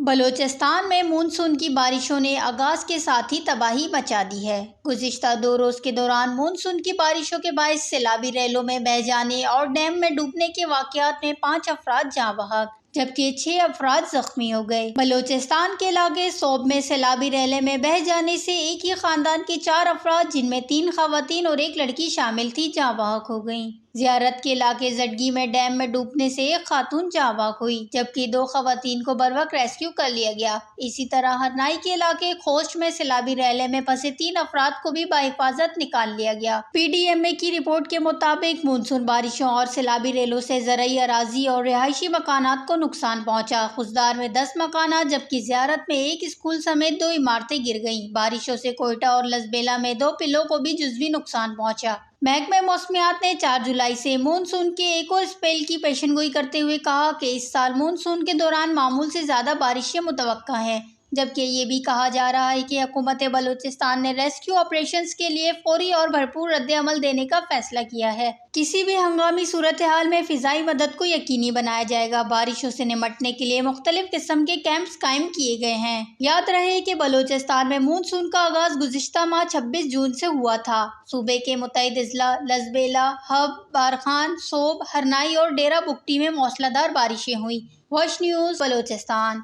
बलोचिस्तान में मानसून की बारिशों ने आगाज के साथ ही तबाही मचा दी है। गुज़िश्ता 2 रोज़ के दौरान मानसून की बारिशों के बायस सैलाबी रैलों में बह जाने और डैम में डूबने के वाक़यात में 5 अफराद जाँ बहक जबकि 6 अफराद जख्मी हो गए। बलोचिस्तान के इलाके सोब में सैलाबी रैले में बह जाने से एक ही खानदान के 4 अफराद, जिनमें 3 खवातीन और 1 लड़की शामिल थी, जाँ बहक हो गईं। ज़ियारत के इलाके जडगी में डैम में डूबने से एक खातून जाँ बहक हुई जबकि 2 खवातीन को बरवक्त रेस्क्यू कर लिया गया। इसी तरह हरनाई के इलाके खोस्ट में सैलाबी रैले में फंसे 3 अफराद को भी बाहिफाजत निकाल लिया गया। PDMA की रिपोर्ट के मुताबिक मानसून बारिशों और सैलाबी रैलों से ज़रई अराजी और रिहायशी मकानात को नुकसान पहुँचा। खुशदार में 10 मकानात जबकि ज़ियारत में 1 स्कूल समेत 2 इमारतें गिर गईं। बारिशों से कोयटा और लसबेला में 2 पिल्लों को भी जुज़वी नुकसान पहुँचा। महकमे मौसमियात ने 4 जुलाई से मानसून के एक और स्पेल की पेशेनगोई करते हुए कहा कि इस साल मानसून के दौरान मामूल से ज़्यादा बारिशें मुतवक्का हैं, जबकि ये भी कहा जा रहा है कि हुकूमत बलूचिस्तान ने रेस्क्यू ऑपरेशंस के लिए फौरी और भरपूर रद्द-ए-अमल देने का फैसला किया है। किसी भी हंगामी सूरत हाल में फ़िज़ाई मदद को यकीनी बनाया जाएगा। बारिशों से निमटने के लिए मुख्तलिफ किस्म के कैंप्स कायम किए गए हैं। याद रहे कि बलूचिस्तान में मानसून का आगाज़ गुज़िश्ता माह 26 जून से हुआ था। सूबे के मुतअद्दिद अजला लसबेला, हब, बारखान, सोब, हरनाई और डेरा बुगटी में मौसलाधार बारिशें हुई। Watch news Balochistan.